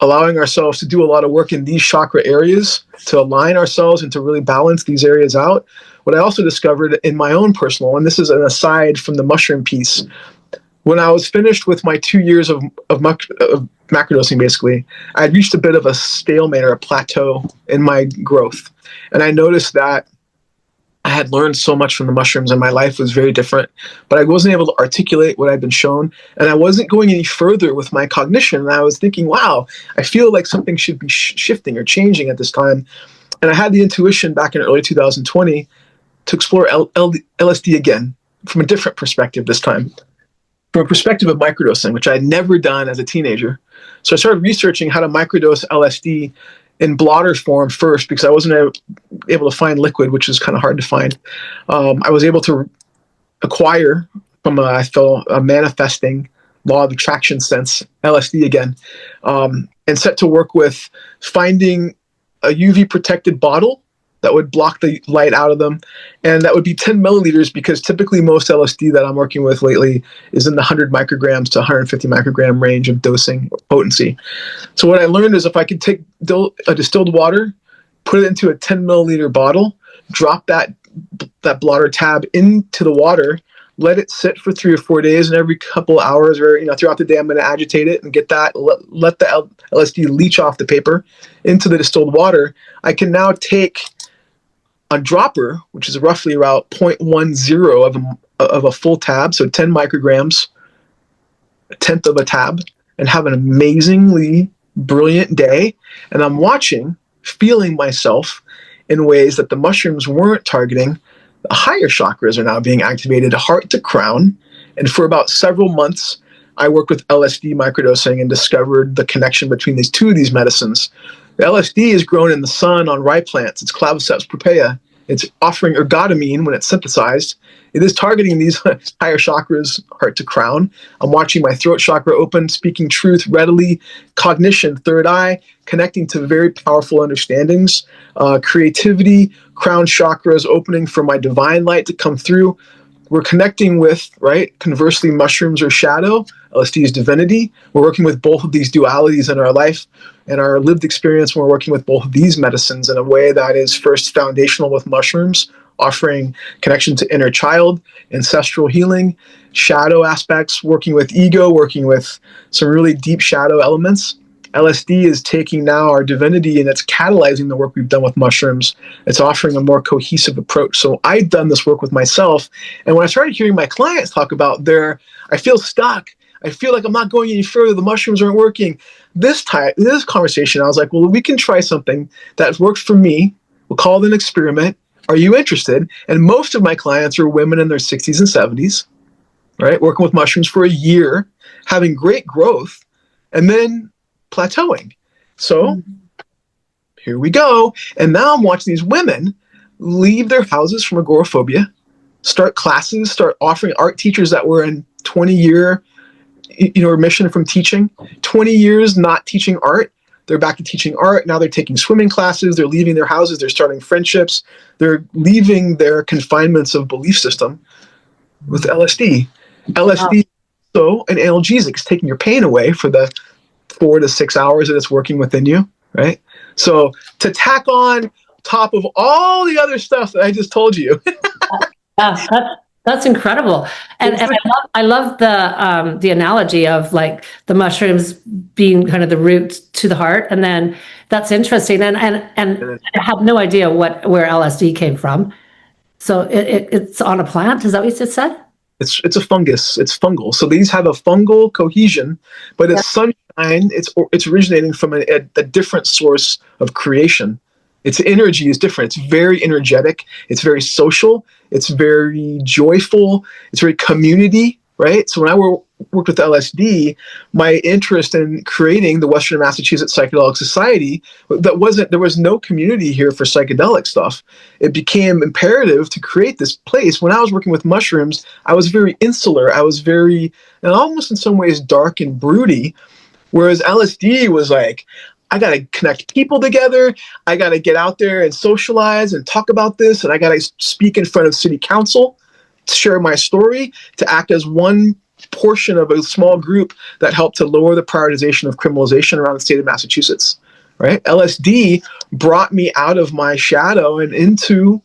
allowing ourselves to do a lot of work in these chakra areas to align ourselves and to really balance these areas out. What I also discovered in my own personal, and this is an aside from the mushroom piece, when I was finished with my 2 years of macrodosing, basically, I had reached a bit of a stalemate or a plateau in my growth. And I noticed that I had learned so much from the mushrooms and my life was very different, but I wasn't able to articulate what I'd been shown, and I wasn't going any further with my cognition. And I was thinking, wow, I feel like something should be shifting or changing at this time. And I had the intuition back in early 2020 to explore LSD again from a different perspective this time, from a perspective of microdosing, which I had never done as a teenager. So I started researching how to microdose LSD in blotter form first, because I wasn't able to find liquid, which is kind of hard to find. I was able to acquire from I felt a manifesting law of attraction sense, LSD again, and set to work with finding a UV protected bottle that would block the light out of them. And that would be 10 milliliters, because typically most LSD that I'm working with lately is in the 100 micrograms to 150 microgram range of dosing potency. So what I learned is if I could take a distilled water, put it into a 10 milliliter bottle, drop that blotter tab into the water, let it sit for 3 or 4 days, and every couple hours or throughout the day, I'm going to agitate it and get that, let the LSD leach off the paper into the distilled water. I can now take a dropper, which is roughly about 0.10 of a full tab, so 10 micrograms, a tenth of a tab, and have an amazingly brilliant day. And I'm watching, feeling myself in ways that the mushrooms weren't targeting. The higher chakras are now being activated, heart to crown. And for about several months, I worked with LSD microdosing and discovered the connection between these two of these medicines. The LSD is grown in the sun on rye plants. It's Claviceps purpurea. It's offering ergotamine when it's synthesized. It is targeting these higher chakras, heart to crown. I'm watching my throat chakra open, speaking truth readily, cognition, third eye, connecting to very powerful understandings, creativity, crown chakras opening for my divine light to come through. We're connecting with, right, conversely, mushrooms are shadow, LSD is divinity. We're working with both of these dualities in our life and our lived experience. We're working with both of these medicines in a way that is first foundational with mushrooms, offering connection to inner child, ancestral healing, shadow aspects, working with ego, working with some really deep shadow elements. LSD is taking now our divinity and it's catalyzing the work we've done with mushrooms. It's offering a more cohesive approach. So I've done this work with myself. And when I started hearing my clients talk about I feel stuck. I feel like I'm not going any further. The mushrooms aren't working. This conversation, I was like, well, we can try something that works for me. We'll call it an experiment. Are you interested? And most of my clients are women in their 60s and 70s, right? Working with mushrooms for a year, having great growth, and then plateauing. So here we go. And now I'm watching these women leave their houses from agoraphobia, start classes, start offering art teachers that were in 20-year remission from teaching, 20 years not teaching art. They're back to teaching art. Now they're taking swimming classes. They're leaving their houses. They're starting friendships. They're leaving their confinements of belief system with LSD. LSD is so an analgesic. It's taking your pain away for the 4 to 6 hours that it's working within you, right? So to tack on top of all the other stuff that I just told you. That's incredible. And I love the analogy of like the mushrooms being kind of the route to the heart. And then that's interesting. And I have no idea where LSD came from. So it's on a plant. Is that what you just said? It's a fungus. It's fungal. So these have a fungal cohesion, but it's sunshine. It's originating from a different source of creation. Its energy is different. It's very energetic. It's very social. It's very joyful. It's very community, right? So when I worked with LSD, my interest in creating the Western Massachusetts Psychedelic Society, there was no community here for psychedelic stuff. It became imperative to create this place. When I was working with mushrooms, I was very insular. I was very, and almost in some ways, dark and broody, whereas LSD was like, I got to connect people together. I got to get out there and socialize and talk about this. And I got to speak in front of city council, to share my story, to act as one portion of a small group that helped to lower the prioritization of criminalization around the state of Massachusetts, right? LSD brought me out of my shadow and into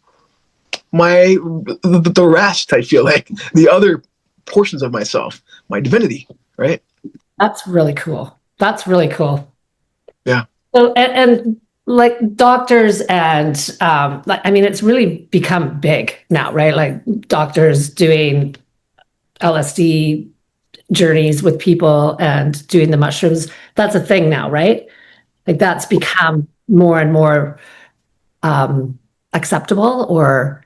the rest, I feel like, the other portions of myself, my divinity, right? That's really cool. That's really cool. Yeah. So, and like doctors and it's really become big now, right? Like doctors doing LSD journeys with people and doing the mushrooms. That's a thing now, right? Like that's become more and more acceptable or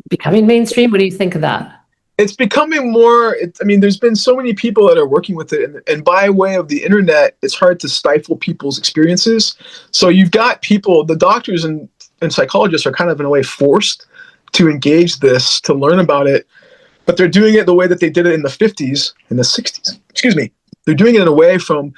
becoming mainstream. What do you think of that? It's becoming more, there's been so many people that are working with it, and by way of the internet, it's hard to stifle people's experiences. So you've got people, the doctors and psychologists are kind of in a way forced to engage this, to learn about it, but they're doing it the way that they did it in the 50s, in the 60s, excuse me. They're doing it in a way from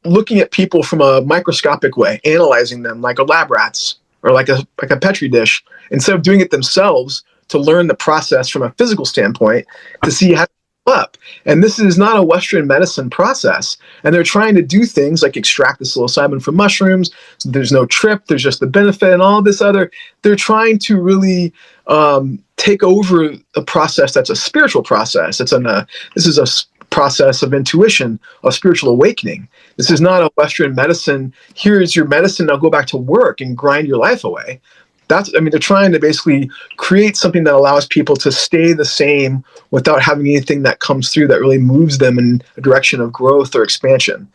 looking at people from a microscopic way, analyzing them like a lab rats or like a Petri dish, instead of doing it themselves, to learn the process from a physical standpoint, to see how to keep up. And this is not a Western medicine process. And they're trying to do things like extract the psilocybin from mushrooms. So there's no trip, there's just the benefit and all this other. They're trying to really take over a process that's a spiritual process. This is a process of intuition, of spiritual awakening. This is not a Western medicine. Here's your medicine, now go back to work and grind your life away. they're trying to basically create something that allows people to stay the same without having anything that comes through that really moves them in a direction of growth or expansion.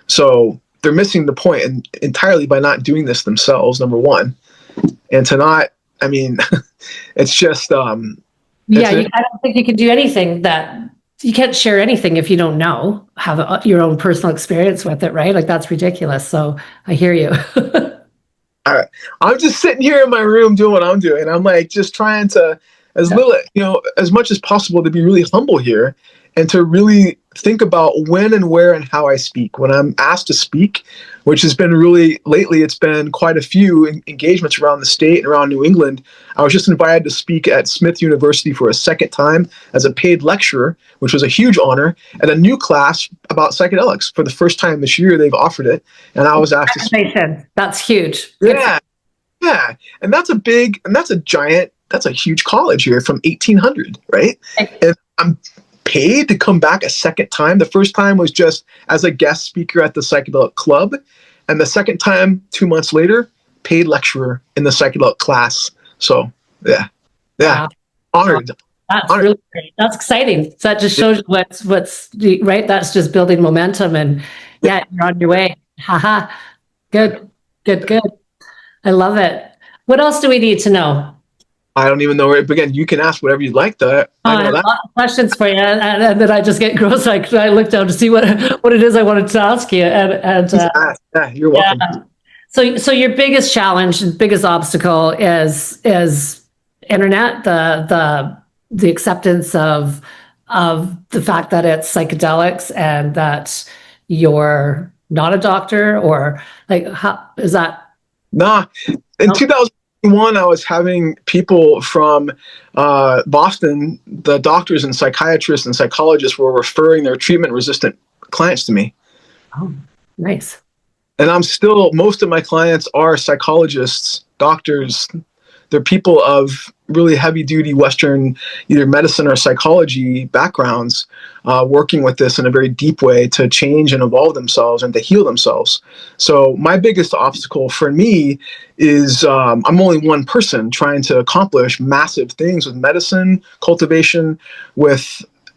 So they're missing the point entirely by not doing this themselves, number one. And to not, I mean, it's just, I don't think you can do anything that you can't share anything if you don't know, have your own personal experience with it, right? Like that's ridiculous. So I hear you. I'm just sitting here in my room doing what I'm doing. I'm like just trying to, as much as possible, to be really humble here and to really think about when and where and how I speak. When I'm asked to speak, which has been really lately, it's been quite a few engagements around the state and around New England. I was just invited to speak at Smith University for a second time as a paid lecturer, which was a huge honor, at a new class about psychedelics. For the first time this year, they've offered it. And I was asked to speak. That's huge. Yeah. Yeah. And that's a huge college here from 1800, right? And I'm paid to come back a second time. The first time was just as a guest speaker at the Psychedelic Club. And the second time, 2 months later, paid lecturer in the Psychedelic class. So, yeah. Wow. Honored. That's honored. Really great. That's exciting. So that just shows what's right. That's just building momentum and you're on your way. Haha. Good. I love it. What else do we need to know? I don't even know where to begin. You can ask whatever you'd like. I have lots of questions for you, and then I just get gross. I look down to see what it is I wanted to ask you. You're welcome. So your biggest challenge, biggest obstacle is internet, the acceptance of the fact that it's psychedelics and that you're not a doctor, or like how is that? Nah. In 2001, I was having people from Boston, the doctors and psychiatrists and psychologists were referring their treatment-resistant clients to me. Oh, nice. And most of my clients are psychologists, doctors. They're people of really heavy-duty Western, either medicine or psychology backgrounds, working with this in a very deep way to change and evolve themselves and to heal themselves. So my biggest obstacle for me is I'm only one person trying to accomplish massive things with medicine, cultivation,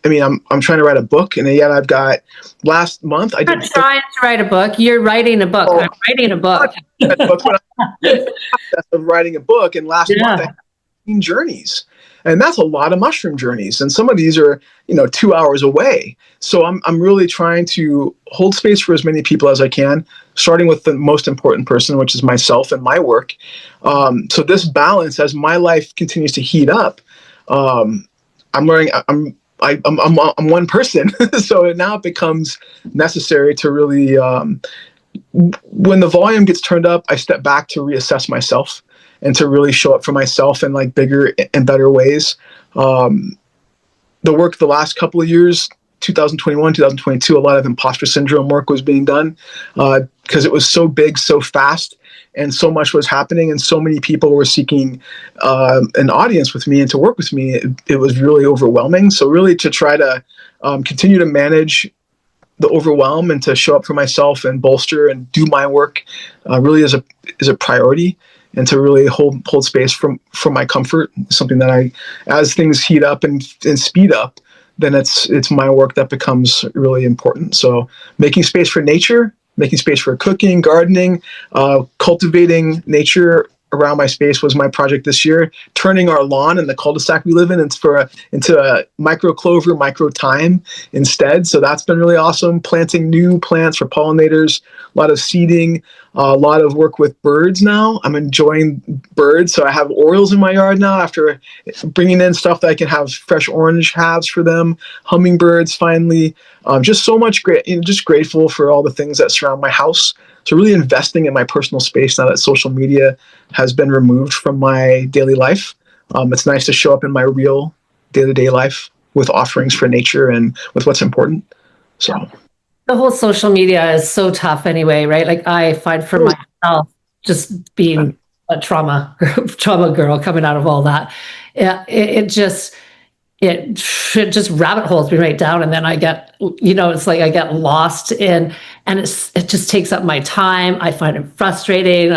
I'm trying to write a book, and yet I've got last month. I'm not trying to write a book. You're writing a book. I'm writing a book. Of writing a book, and last month I had 15 journeys, and that's a lot of mushroom journeys. And some of these are 2 hours away. So I'm really trying to hold space for as many people as I can, starting with the most important person, which is myself and my work. So this balance, as my life continues to heat up, I'm one person. So now it becomes necessary to really, when the volume gets turned up, I step back to reassess myself and to really show up for myself in like bigger and better ways. The work the last couple of years, 2021, 2022, a lot of imposter syndrome work was being done because it was so big, so fast, and so much was happening, and so many people were seeking an audience with me and to work with me. It was really overwhelming. So really to try to continue to manage the overwhelm and to show up for myself and bolster and do my work really is a priority, and to really hold space for my comfort, something that as things heat up and speed up, then it's my work that becomes really important. So making space for nature, making space for cooking, gardening, cultivating nature around my space was my project this year. Turning our lawn in the cul-de-sac we live in into a micro clover, micro thyme instead. So that's been really awesome. Planting new plants for pollinators, a lot of seeding, a lot of work with birds now. I'm enjoying birds. So I have orioles in my yard now after bringing in stuff that I can have fresh orange halves for them, hummingbirds finally. Just so much just grateful for all the things that surround my house. So really investing in my personal space now that social media has been removed from my daily life. It's nice to show up in my real day-to-day life with offerings for nature and with what's important. So the whole social media is so tough anyway, right? Like I find for myself, just being a trauma girl coming out of all that, it just rabbit holes me right down, and then I get, it's like I get lost in, and it just takes up my time. I find it frustrating.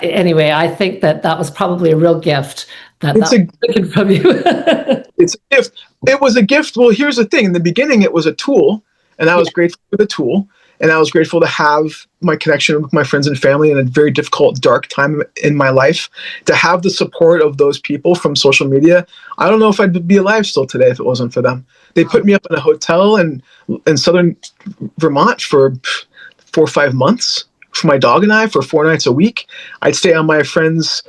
anyway, I think that was probably a real gift that It's was a taken from you. it's a gift. It was a gift. Well, here's the thing. In the beginning, it was a tool, and I was grateful for the tool, and I was grateful to have my connection with my friends and family in a very difficult, dark time in my life. To have the support of those people from social media, I don't know if I'd be alive still today if it wasn't for them. They put me up in a hotel in southern Vermont for 4 or 5 months for my dog and I for 4 nights a week. I'd stay on my friend's,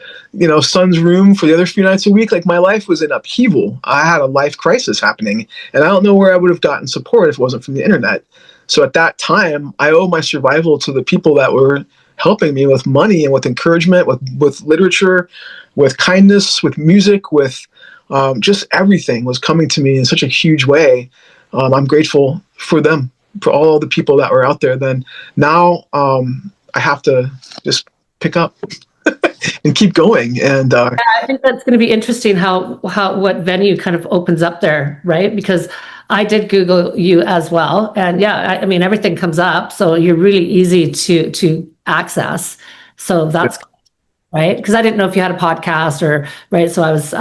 son's room for the other few nights a week. Like, my life was in upheaval. I had a life crisis happening, and I don't know where I would have gotten support if it wasn't from the internet. So at that time, I owe my survival to the people that were helping me with money and with encouragement, with literature, with kindness, with music, with just everything was coming to me in such a huge way. I'm grateful for them, for all the people that were out there. Then now I have to just pick up and keep going. And I think that's going to be interesting how what venue kind of opens up there, right? Because I did Google you as well, and I mean, everything comes up, so you're really easy to access. So that's right, because I didn't know if you had a podcast or right. So I was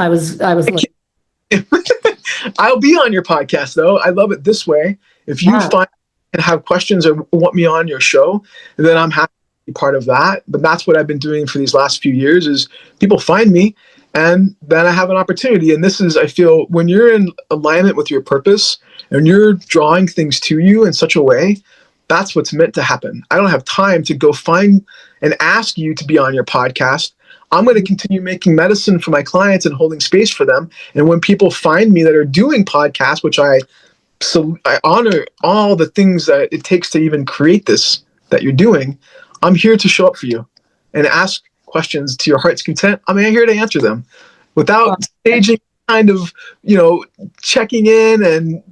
I'll be on your podcast though. I love it this way. If you find and have questions or want me on your show, then I'm happy to be part of that. But that's what I've been doing for these last few years is people find me and then I have an opportunity. And this is, I feel, when you're in alignment with your purpose and you're drawing things to you in such a way, that's what's meant to happen. I don't have time to go find and ask you to be on your podcast. I'm going to continue making medicine for my clients and holding space for them. And when people find me that are doing podcasts, which I honor all the things that it takes to even create this that you're doing, I'm here to show up for you and ask questions to your heart's content. I'm here to answer them without staging kind of, checking in and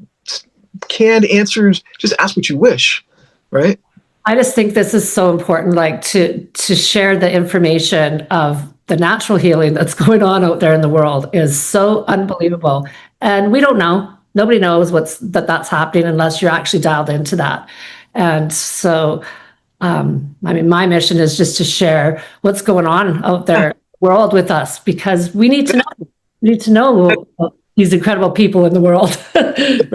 canned answers. Just ask what you wish, right? I just think this is so important, like to share the information of the natural healing that's going on out there in the world is so unbelievable. And we don't know. Nobody knows that's happening unless you're actually dialed into that. And so, I mean, my mission is just to share what's going on out there in the world with us, because we need to know. We need to know these incredible people in the world. Right?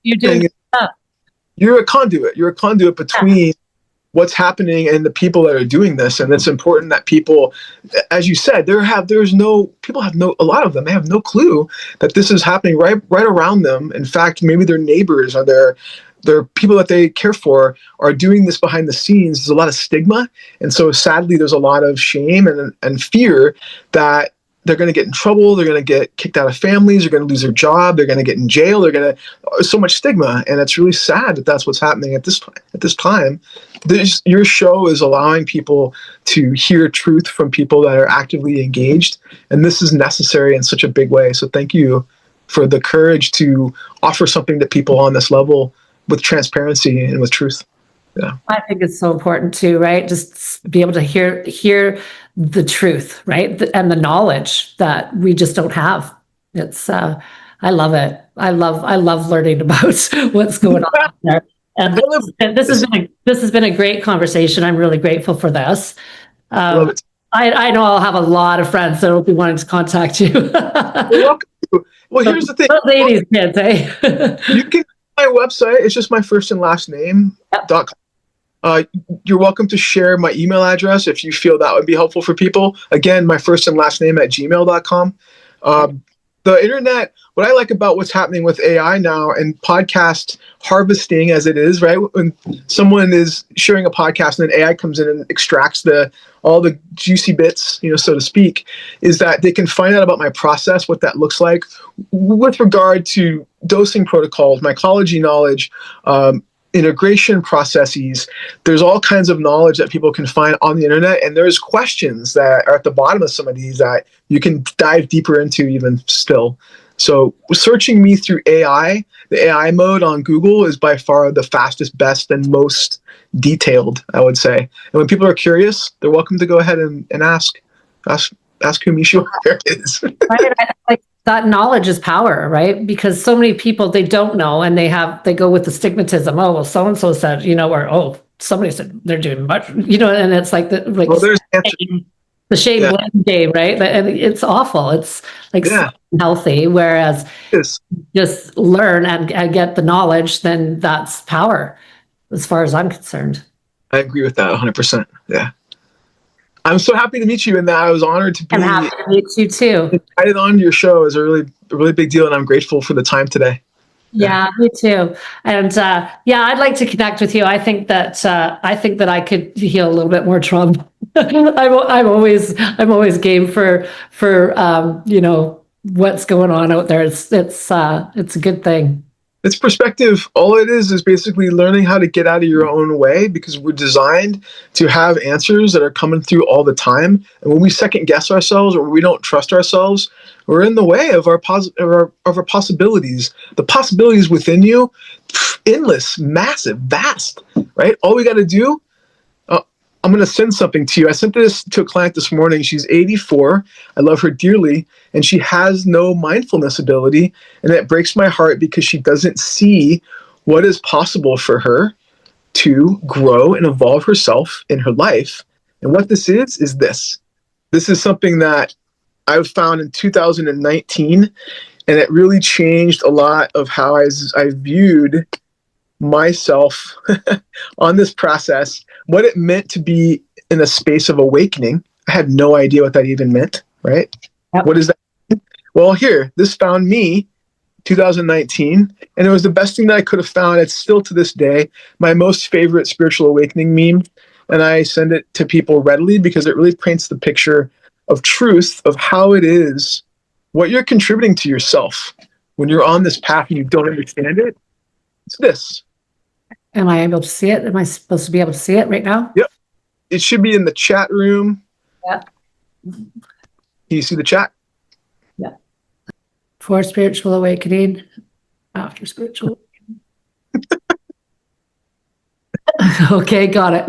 You're doing stuff. You're a conduit. You're a conduit between what's happening and the people that are doing this. And it's important that people, as you said, a lot of them, they have no clue that this is happening right around them. In fact, maybe their neighbors or their people that they care for are doing this behind the scenes. There's a lot of stigma. And so sadly, there's a lot of shame and fear that they're going to get in trouble. They're going to get kicked out of families. They're going to lose their job. They're going to get in jail. There's so much stigma. And it's really sad that that's what's happening at this time. Your show is allowing people to hear truth from people that are actively engaged. And this is necessary in such a big way. So thank you for the courage to offer something to people on this level with transparency and with truth. Yeah. I think it's so important too, right? Just be able to hear the truth, right? And the knowledge that we just don't have. It's, I love it. I love learning about what's going on there. And this has been a great conversation. I'm really grateful for this. I love it. I know I'll have a lot of friends that will be wanting to contact you. You're welcome to. Well, here's the thing. Ladies can't say. You can my website. It's just my first and last name. .com. You're welcome to share my email address if you feel that would be helpful for people. Again, my first and last name at gmail.com. The internet, what I like about what's happening with AI now and podcast harvesting as it is, right? When someone is sharing a podcast and then AI comes in and extracts all the juicy bits, so to speak, is that they can find out about my process, what that looks like with regard to dosing protocols, mycology knowledge, integration processes. There's all kinds of knowledge that people can find on the internet, and there's questions that are at the bottom of some of these that you can dive deeper into even still. So searching me through AI, the AI mode on Google is by far the fastest, best, and most detailed, I would say. And when people are curious, they're welcome to go ahead and ask who Michou Olivera is. Right. That knowledge is power, right? Because so many people, they don't know, and they go with the stigmatism. Oh, well, so-and-so said, or, oh, somebody said they're doing much, and it's like, well, there's Answer. The shame Yeah. blame game, right? And it's awful. It's like so Yeah. unhealthy. Whereas Yes. just learn and get the knowledge, then that's power, as far as I'm concerned. I agree with that 100%. Yeah. I'm so happy to meet you, and that I was honored to be I'm happy to meet you too. invited on your show. Is a really big deal, and I'm grateful for the time today. Yeah, me too. And yeah, I'd like to connect with you. I think that I could heal a little bit more trauma. I'm always game for what's going on out there. It's a good thing. It's perspective. All it is basically learning how to get out of your own way, because we're designed to have answers that are coming through all the time. And when we second guess ourselves or we don't trust ourselves, we're in the way of our possibilities. The possibilities within you, endless, massive, vast, right? All we got to do, I'm going to send something to you. I sent this to a client this morning. She's 84. I love her dearly. And she has no mindfulness ability. And it breaks my heart because she doesn't see what is possible for her to grow and evolve herself in her life. And what this is this. This is something that I found in 2019. And it really changed a lot of how I viewed myself on this process, what it meant to be in a space of awakening. I had no idea what that even meant, right? Yep. What is that? Well, this found me 2019, and it was the best thing that I could have found. It's still to this day my most favorite spiritual awakening meme, and I send it to people readily because it really paints the picture of truth of how it is, what you're contributing to yourself when you're on this path and you don't understand it. It's this. Am I able to see it? Am I supposed to be able to see it right now? Yep. It should be in the chat room. Yeah. Can you see the chat? Yeah. For spiritual awakening, after spiritual awakening. Okay, got it.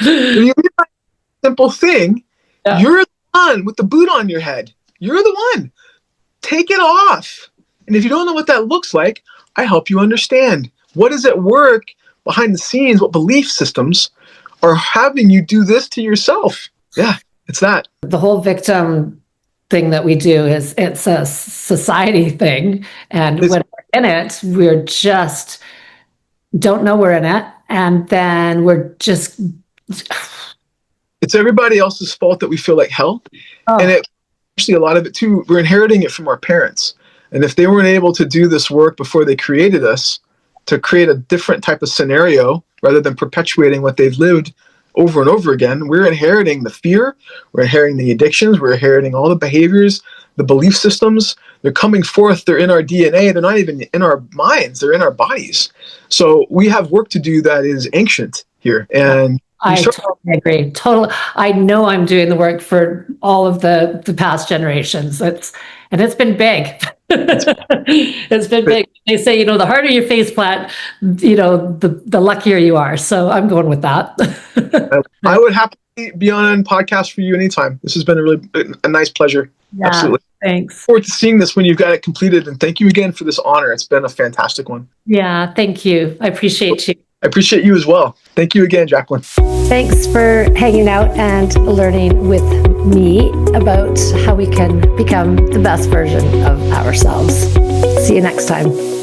When you realize a simple thing, you're the one with the boot on your head. You're the one. Take it off. And if you don't know what that looks like, I help you understand. What is at work behind the scenes? What belief systems are having you do this to yourself? Yeah, it's that. The whole victim thing that we do it's a society thing. And when we're in it, we're just don't know we're in it. And then we're just... It's everybody else's fault that we feel like hell. Oh. And actually a lot of it too, we're inheriting it from our parents. And if they weren't able to do this work before they created us, to create a different type of scenario rather than perpetuating what they've lived over and over again, we're inheriting the fear, we're inheriting the addictions, we're inheriting all the behaviors, the belief systems. They're coming forth, they're in our DNA, they're not even in our minds, they're in our bodies. So we have work to do that is ancient here. And I totally agree. I know I'm doing the work for all of the past generations. It's been big. It's been big. They say, the harder your face plant, the luckier you are. So I'm going with that. I would happily be on a podcast for you anytime. This has been a nice pleasure. Yeah, absolutely. Thanks. Look forward to seeing this when you've got it completed. And thank you again for this honor. It's been a fantastic one. Yeah, thank you. I appreciate you. I appreciate you as well. Thank you again, Jacqueline. Thanks for hanging out and learning with me about how we can become the best version of ourselves. See you next time.